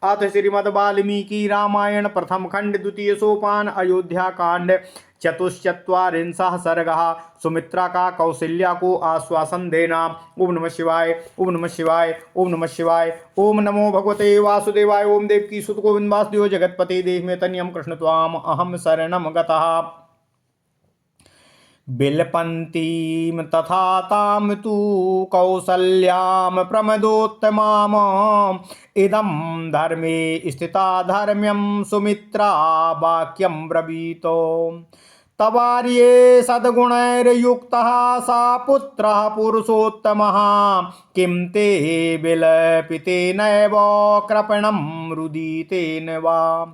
अथ श्रीमद् वाल्मीकि रामायण प्रथम खंड द्वितीय सोपान अयोध्या कांड चतुश्चत्वारिंशः सर्गः। सुमित्रा का कौशल्या को आश्वासन देना। ओम नमः शिवाय, ओम नमः शिवाय, ओम नमः शिवाय। ओम नमो भगवते वासुदेवाय। ओम देवकी सुत गोविंद वासुदेव जगतपते देह में तन्यम कृष्ण त्वाम अहम शरणम गतः। बिलपन्तीं तथा तां तु कौसल्यां प्रमदोत्तमाम् इदं धर्मे स्थिता धर्म्यं सुमित्रा वाक्यं ब्रवीतो। तवार्ये सद्गुणैर्युक्तः सा पुत्रः पुरुषोत्तमः किं ते विलपितेनैव कृपणं रुदितेन वा।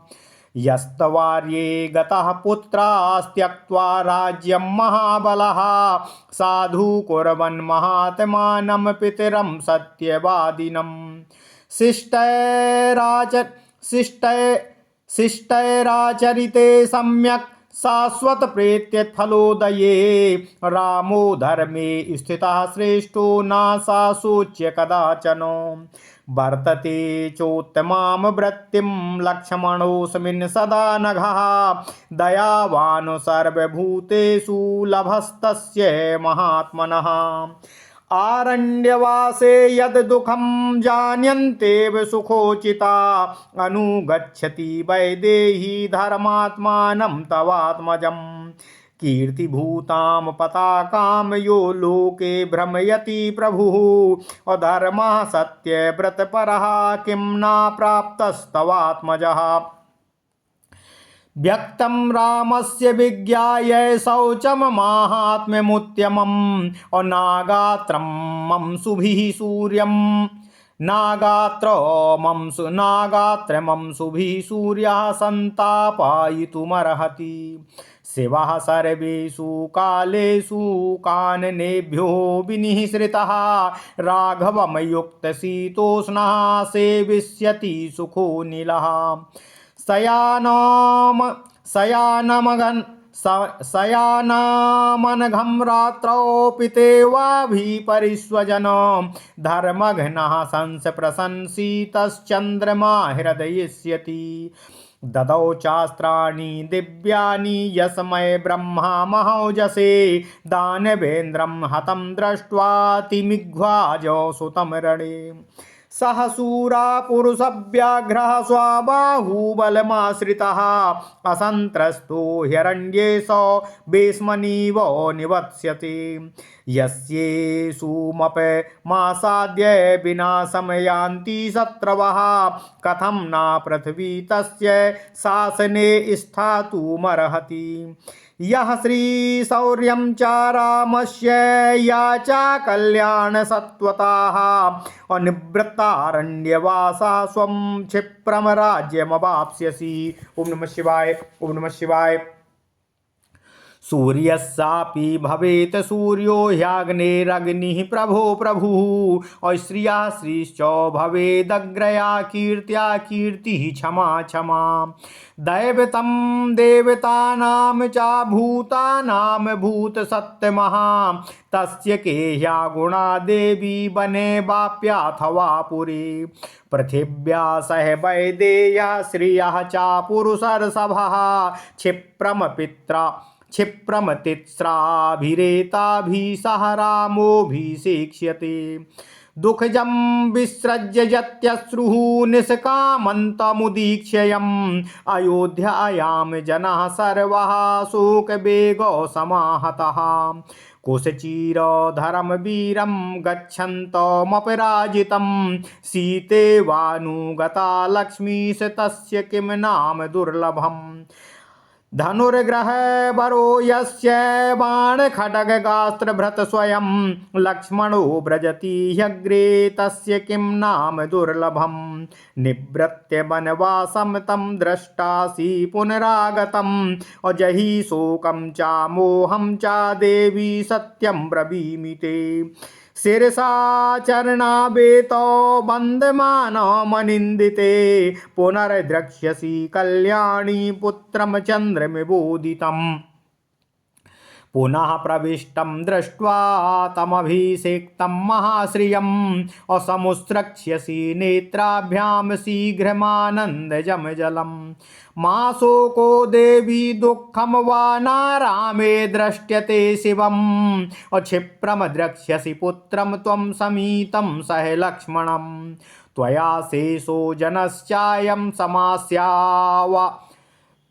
यस्तवार्ये गतः पुत्रास्त्यक्त्वा राज्यं महाबलः साधु कुर्वन् महात्मानं पितरं सत्यवादिनं शिष्टैराचरिते सम्यक् शाश्वत प्रेत्यफलोदये रामो धर्मे स्थितः श्रेष्ठो नाशाशोच्य कदाचन। वर्तते चोत्तमां वृत्तिं लक्ष्मणोऽस्मिन् सदा नघः दयावान् सर्वभूतेषु लभस्तस्य महात्मनः। आरण्यवासे यद् दुःखं जान्यन्तेव सुखोचिता अनुगच्छति वैदेही धर्मात्मानं तवात्मजम्। कीर्तिभूतां पताकां यो लोके भ्रमयति प्रभुः अधर्मः सत्यव्रतपरः किं न प्राप्तस्तवात्मजः। व्यक्तं रामस्य विज्ञाय शौचं माहात्म्यमुद्यमम् अनागात्रं मंसुभिः सूर्यं नागात्रमं सुभिः सूर्यः सन्तापायितुमर्हति। शिवः सर्वेषु कालेषु काननेभ्यो विनिःसृतः राघवं युक्तशीतोष्णः सेविष्यति सुखो नीलः। शयानमनघं रात्रौ पितेवाभिपरिष्वजन धर्मघ्नः संप्रशंसितश्चन्द्रमा हृदयिष्यति। ददौ चास्त्राणि दिव्यानि यस्मै ब्रह्मा महौजसे दानवेन्द्रं हतं दृष्ट्वा तिमिघ्वाजौ सुतं रणे। सह शूरा पुरुषव्याघ्रः स्वाबाहुबलमाश्रितः असन्त्रस्तो ह्यरण्येषु भीष्मनीव निवत्स्यते। यस्येषुमपमासाद्य विनाशं यान्ति शत्रवः कथं न पृथ्वी तस्य शासने स्थातुमर्हति। यः श्रीशौर्यं च रामस्य या च कल्याणसत्त्वताः अनिवृत्तारण्यवासा स्वं क्षिप्रं राज्यमवाप्स्यसि। ओम नमः शिवाय, ओम नमः शिवाय। सूर्यस्यापि भवेत् सूर्यो ह्यग्नेरग्निः प्रभो प्रभुः श्रिया श्रीश्च भवेदग्रया कीर्त्या कीर्तिः क्षमा क्षमा। दैवतं देवतानां च भूतानां भूतसत्त्वमः तस्य केह्या गुणा देवी वने वाप्याथवा पुरे। पृथिव्या सह वैदेयः श्रियः च पुरुषर्षभः क्षिप्रमतिस्राभिरेताभिः सह रामोऽभिषेक्ष्यते। दुःखजं विसृज्य यत्यश्रुः निष्कामन्तमुदीक्ष्ययम् अयोध्यायां जनाः सर्वः शोकवेगौ समाहतः। कुशचिरधर्मवीरं गच्छन्तमपराजितं सीतेवानुगता लक्ष्मीश तस्य किं नाम दुर्लभम्। धनुर्ग्रह वरो यस्य बाणखड्गगास्त्रभृत स्वयं लक्ष्मणो व्रजति ह्यग्रे तस्य किं नाम दुर्लभम्। निवृत्य वनवासं तं दृष्टासि पुनरागतम् अजहि शोकं च मोहं च देवी सत्यं ब्रवीमि ते। शिरसा चरणावेतो बन्दमानमनिन्दिते पुनर्द्रक्ष्यसि कल्याणी पुत्रं चन्द्रमिवोदितम्। पुनः प्रविष्टं दृष्ट्वा तमभिषेक्तं महाश्रियम् असमुस्रक्ष्यसि नेत्राभ्यां शीघ्रमानन्दजं जलम् मा शोको देवी दुःखं वा नारामे दृष्ट्यते शिवम् क्षिप्रं द्रक्ष्यसि पुत्रं त्वं समीतं सह लक्ष्मणम् त्वया शेषो जनश्चायं समास्यावा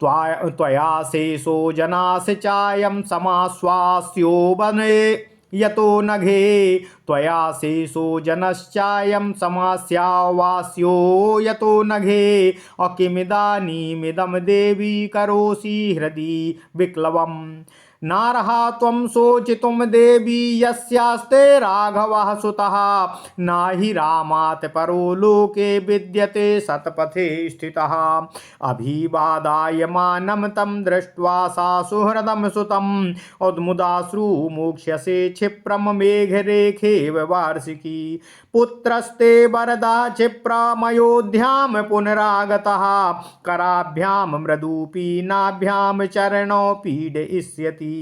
त्वया शेषो जनास चायं समाश्वास्यो वने यतो नघे त्वया शेषो जनश्चायं समास्यावास्यो यतो नघे अकिमिदानीमिदं देवी करोषि हृदि विक्लवम् नारहा त्वं शोचितुं देवी यस्यास्ते राघवः सुतः नाहि रामात् परो लोके विद्यते शतपथे स्थितः अभिवादायमानं तं दृष्ट्वा सा सुहृदं सुतम् उद्मुदाश्रु मोक्ष्यसे क्षिप्रं मेघरेखेव वार्षिकी पुत्रस्ते वरदा क्षिप्रामयोध्यां पुनरागतः कराभ्यां मृदुपीनाभ्यां चरणौ पीडयिष्यति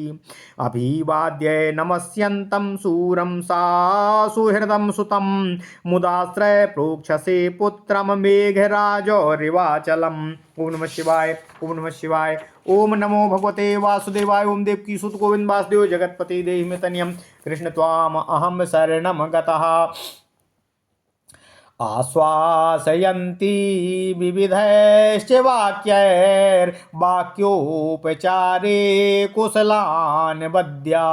अभिवाद्य नमस्यन्तं शूरं सा सुहृदं सुतं मुदाश्रय प्रोक्षसे पुत्रं मेघराजौरिवाचलम्। ओम नमः शिवाय, ओम नमः शिवाय, ओम नमो भगवते वासुदेवाय। ओम देवकी सुत गोविंद वासुदेव जगतपति देहि मे तनयम् कृष्ण त्वाम अहम शरणं गतः। आश्वासयन्ती विविधैश्च वाक्योपचारे कुशलान् वद्या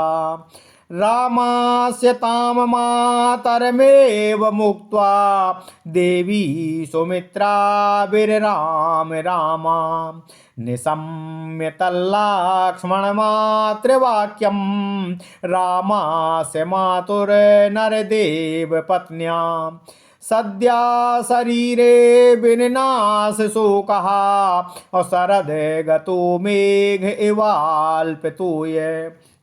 रामास्य तां मातरमेव मुक्त्वा देवी सुमित्रा विरराम रामा निशम्य तल्लक्ष्मणमातृवाक्यं रामास्य मातुर्नरदेव पत्न्या सद्या शरीरे विनिनाश शोकः शरद गतो मेघ इवाल्पतोय।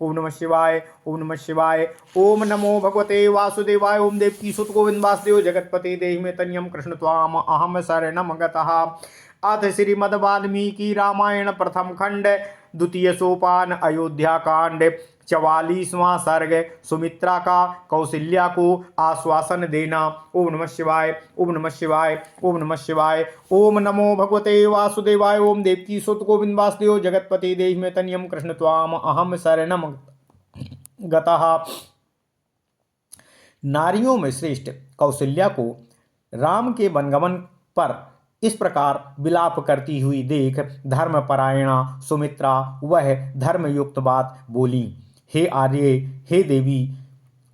ओम नमः शिवाय, ओम नमः शिवाय, ओम नमो भगवते वासुदेवाय। ओम देवकी सुत गोविंद वासुदेव जगतपति देहि मे तनयम् कृष्ण त्वाम अहम शरणं गतः। अथ श्रीमद् वाल्मीकि रामायण प्रथम खंड द्वितीय सोपान अयोध्या कांड 44वां सर्ग सुमित्रा का कौशल्या को आश्वासन देना। ओम नमः शिवाय, ओम नमः शिवाय, ओम नमः शिवाय, ओम नमो भगवते वासुदेवाय। ओम देवकी सुत गोविंद वासुदेव जगतपति देहि मे तनयम् कृष्ण त्वाम अहम शरणं गतः। नारियों में श्रेष्ठ कौशल्या को राम के वनगमन पर इस प्रकार विलाप करती हुई देख धर्मपरायणा सुमित्रा वह धर्मयुक्त बात बोली। हे आर्य, हे देवी,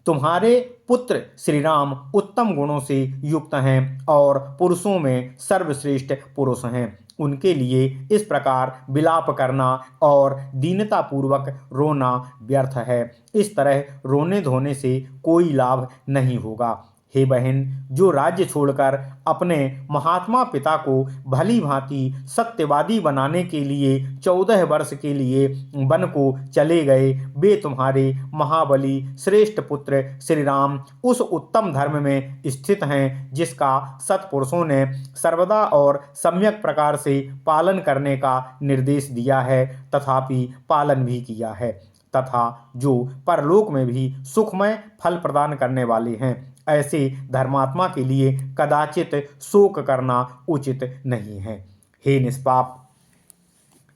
तुम्हारे पुत्र श्री राम उत्तम गुणों से युक्त हैं और पुरुषों में सर्वश्रेष्ठ पुरुष हैं। उनके लिए इस प्रकार विलाप करना और दीनतापूर्वक रोना व्यर्थ है। इस तरह रोने धोने से कोई लाभ नहीं होगा। हे बहन, जो राज्य छोड़कर अपने महात्मा पिता को भली भांति सत्यवादी बनाने के लिए 14 वर्ष के लिए वन को चले गए, वे तुम्हारे महाबली श्रेष्ठ पुत्र श्री राम उस उत्तम धर्म में स्थित हैं जिसका सत्पुरुषों ने सर्वदा और सम्यक प्रकार से पालन करने का निर्देश दिया है, तथापि पालन भी किया है, तथा जो परलोक में भी सुखमय फल प्रदान करने वाले हैं। ऐसे धर्मात्मा के लिए कदाचित शोक करना उचित नहीं है। हे निष्पाप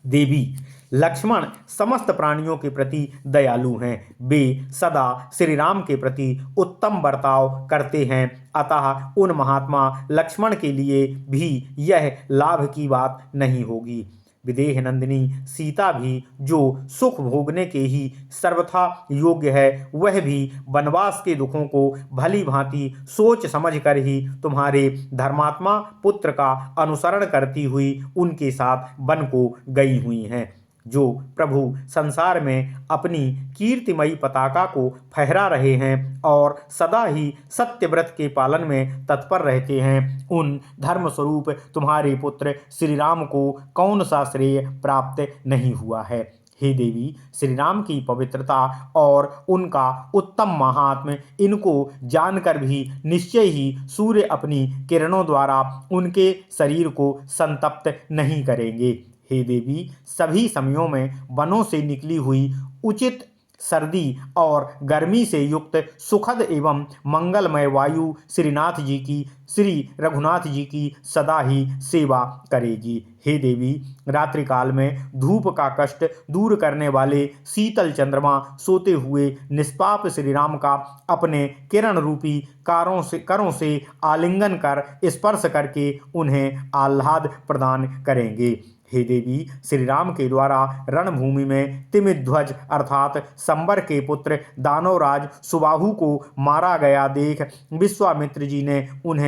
देवी, लक्ष्मण समस्त प्राणियों के प्रति दयालु हैं। वे सदा श्री राम के प्रति उत्तम बर्ताव करते हैं, अतः उन महात्मा लक्ष्मण के लिए भी यह लाभ की बात नहीं होगी। विदेह नंदिनी सीता भी जो सुख भोगने के ही सर्वथा योग्य है, वह भी वनवास के दुखों को भली भांति सोच समझ कर ही तुम्हारे धर्मात्मा पुत्र का अनुसरण करती हुई उनके साथ वन को गई हुई हैं। जो प्रभु संसार में अपनी कीर्तिमयी पताका को फहरा रहे हैं और सदा ही सत्यव्रत के पालन में तत्पर रहते हैं, उन धर्मस्वरूप तुम्हारे पुत्र श्री राम को कौन सा श्रेय प्राप्त नहीं हुआ है। हे देवी, श्री राम की पवित्रता और उनका उत्तम महात्म्य इनको जानकर भी निश्चय ही सूर्य अपनी किरणों द्वारा उनके शरीर को संतप्त नहीं करेंगे। हे देवी, सभी समयों में वनों से निकली हुई उचित सर्दी और गर्मी से युक्त सुखद एवं मंगलमय वायु श्रीनाथ जी की, श्री रघुनाथ जी की सदा ही सेवा करेगी। हे देवी, रात्रि काल में धूप का कष्ट दूर करने वाले शीतल चंद्रमा सोते हुए निष्पाप श्री राम का अपने किरण रूपी करों से आलिंगन कर स्पर्श करके उन्हें आह्लाद प्रदान करेंगे। हे देवी, श्री राम के द्वारा रणभूमि में तिमिध्वज अर्थात संबर के पुत्र दानवराज सुबाहु को मारा गया देख विश्वामित्र जी ने उन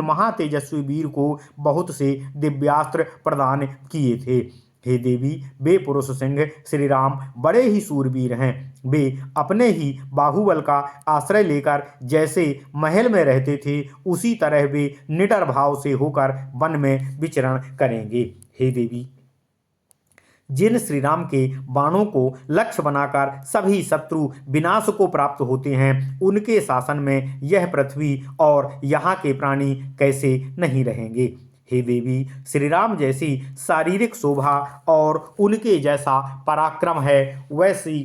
महातेजस्वी वीर को बहुत से दिव्यास्त्र प्रदान किए थे। हे देवी, वे पुरुष सिंह श्री राम बड़े ही सूरवीर हैं। वे अपने ही बाहुबल का आश्रय लेकर जैसे महल में रहते थे, उसी तरह वे निडर भाव से होकर वन में विचरण करेंगे। हे देवी, जिन श्री राम के बाणों को लक्ष्य बनाकर सभी शत्रु विनाश को प्राप्त होते हैं, उनके शासन में यह पृथ्वी और यहाँ के प्राणी कैसे नहीं रहेंगे। हे देवी, श्री राम जैसी शारीरिक शोभा और उनके जैसा पराक्रम है, वैसी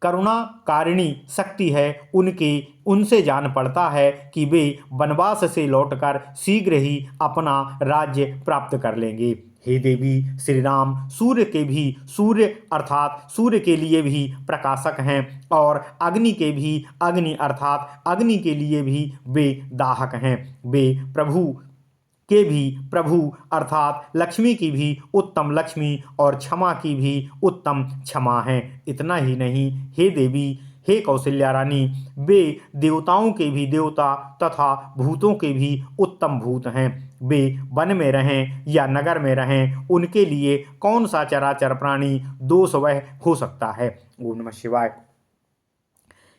करुणाकारिणी शक्ति है उनसे जान पड़ता है कि वे वनवास से लौटकर शीघ्र ही अपना राज्य प्राप्त कर लेंगे। हे देवी, श्री राम सूर्य अर्थात सूर्य के लिए भी प्रकाशक हैं और अग्नि के भी अग्नि अर्थात अग्नि के लिए भी वे दाहक हैं। वे प्रभु अर्थात लक्ष्मी की भी उत्तम लक्ष्मी और क्षमा की भी उत्तम क्षमा हैं। इतना ही नहीं, हे देवी, हे कौशल्या रानी, वे देवताओं के भी देवता तथा भूतों के भी उत्तम भूत हैं। वे वन में रहें या नगर में रहें, उनके लिए कौन सा चराचर प्राणी दोष वह हो सकता है। ओम नमः शिवाय।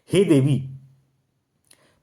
हे देवी,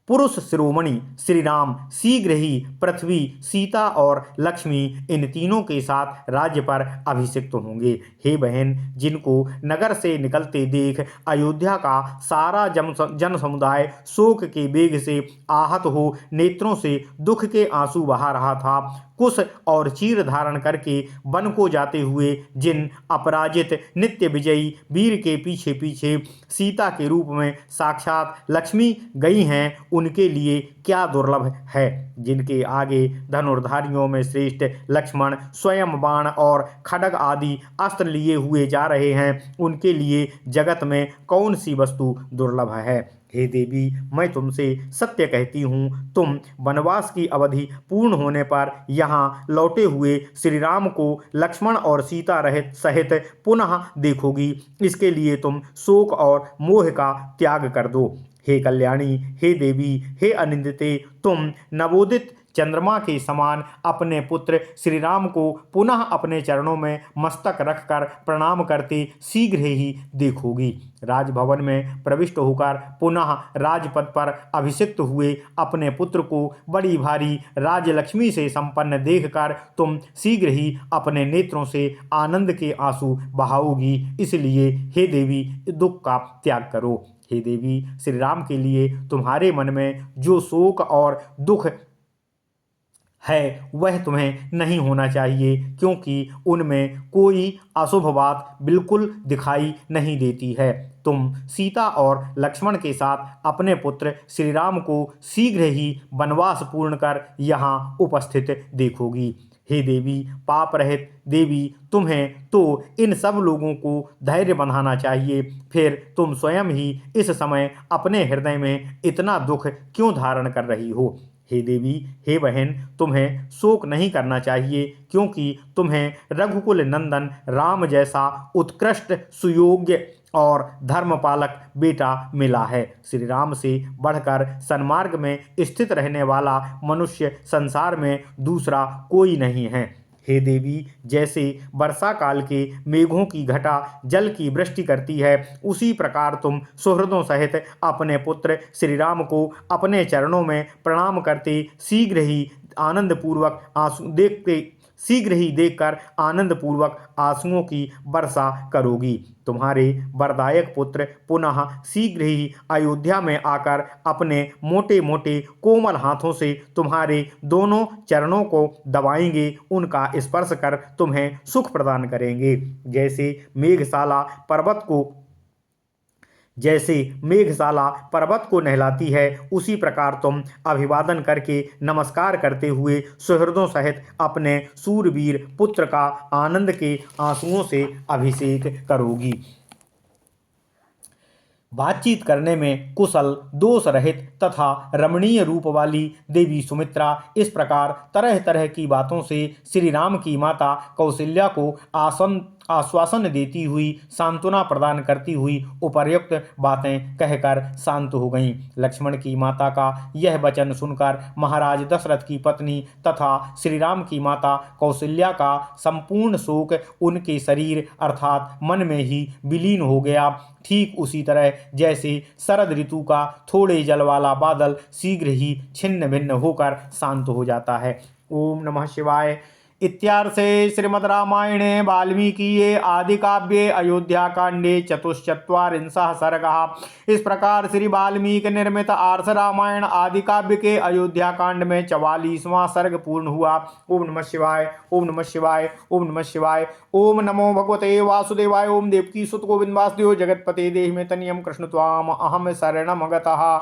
पुरुष शिरोमणि श्री राम शीघ्र ही पृथ्वी, सीता और लक्ष्मी इन तीनों के साथ राज्य पर अभिषिक्त होंगे। हे बहन, जिनको नगर से निकलते देख अयोध्या का सारा जन समुदाय शोक के वेग से आहत हो नेत्रों से दुख के आंसू बहा रहा था, कुश और चीर धारण करके वन को जाते हुए जिन अपराजित नित्य विजयी वीर के पीछे पीछे सीता के रूप में साक्षात लक्ष्मी गई हैं, उनके लिए क्या दुर्लभ है। जिनके आगे धनुर्धारियों में श्रेष्ठ लक्ष्मण स्वयं बाण और खड्ग आदि अस्त्र लिए हुए जा रहे हैं, उनके लिए जगत में कौन सी वस्तु दुर्लभ है। हे देवी, मैं तुमसे सत्य कहती हूँ, तुम वनवास की अवधि पूर्ण होने पर यहाँ लौटे हुए श्री राम को लक्ष्मण और सीता सहित पुनः देखोगी। इसके लिए तुम शोक और मोह का त्याग कर दो। हे कल्याणी, हे देवी, हे अनिंदिते, तुम नवोदित चंद्रमा के समान अपने पुत्र श्री राम को पुनः अपने चरणों में मस्तक रखकर प्रणाम करते शीघ्र ही देखोगी। राजभवन में प्रविष्ट होकर पुनः राजपद पर अभिषिक्त हुए अपने पुत्र को बड़ी भारी राजलक्ष्मी से संपन्न देखकर तुम शीघ्र ही अपने नेत्रों से आनंद के आंसू बहाओगी। इसलिए हे देवी, दुख का त्याग करो। हे देवी, श्री राम के लिए तुम्हारे मन में जो शोक और दुख है वह तुम्हें नहीं होना चाहिए, क्योंकि उनमें कोई अशुभ बात बिल्कुल दिखाई नहीं देती है। तुम सीता और लक्ष्मण के साथ अपने पुत्र श्री राम को शीघ्र ही वनवास पूर्ण कर यहाँ उपस्थित देखोगी। हे देवी, पाप रहित देवी, तुम्हें तो इन सब लोगों को धैर्य बंधाना चाहिए, फिर तुम स्वयं ही इस समय अपने हृदय में इतना दुख क्यों धारण कर रही हो। हे देवी, हे बहन, तुम्हें शोक नहीं करना चाहिए, क्योंकि तुम्हें रघुकुल नंदन राम जैसा उत्कृष्ट सुयोग्य और धर्मपालक बेटा मिला है। श्री राम से बढ़कर सन्मार्ग में स्थित रहने वाला मनुष्य संसार में दूसरा कोई नहीं है। हे देवी, जैसे वर्षा काल के मेघों की घटा जल की वृष्टि करती है, उसी प्रकार तुम सुहृदों सहित अपने पुत्र श्री राम को अपने चरणों में प्रणाम करते शीघ्र ही आनंद पूर्वक आंसू देखते शीघ्र ही देखकर आनंद पूर्वक आंसुओं की वर्षा करोगी। तुम्हारे वरदायक पुत्र पुनः शीघ्र ही अयोध्या में आकर अपने मोटे मोटे कोमल हाथों से तुम्हारे दोनों चरणों को दबाएंगे, उनका स्पर्श कर तुम्हें सुख प्रदान करेंगे। जैसे मेघशाला पर्वत को नहलाती है, उसी प्रकार तुम अभिवादन करके नमस्कार करते हुए सुहृदों सहित अपने सूरवीर पुत्र का आनंद के आंसुओं से अभिषेक करोगी। बातचीत करने में कुशल, दोष रहित तथा रमणीय रूप वाली देवी सुमित्रा इस प्रकार तरह तरह की बातों से श्री राम की माता कौशल्या को आश्वासन देती हुई, सांत्वना प्रदान करती हुई उपर्युक्त बातें कहकर शांत हो गईं। लक्ष्मण की माता का यह वचन सुनकर महाराज दशरथ की पत्नी तथा श्री राम की माता कौशल्या का संपूर्ण शोक उनके शरीर अर्थात मन में ही विलीन हो गया। ठीक उसी तरह जैसे शरद ऋतु का थोड़े जल वाला बादल शीघ्र ही छिन्न भिन्न होकर शांत हो जाता है। ओम नमः शिवाय। इत्यार्थे श्रीमद् रामायणे वाल्मीकिये आदिकाव्ये अयोध्याकांडे चतुश्चत्वारिंशः सर्गः। इस प्रकार श्री वाल्मीकि निर्मित आर्ष रामायण आदि काव्य के अयोध्याकांड में 44वां सर्ग पूर्ण हुआ। ओम नमः शिवाय। ओम नमः शिवाय। ओम नमः शिवाय। ओम नमो भगवते वासुदेवाय। ओम देवकी सुत गोविंद वासुदेव जगतपते देहि मे तनियम कृष्ण त्वाम अहम शरणम गतः।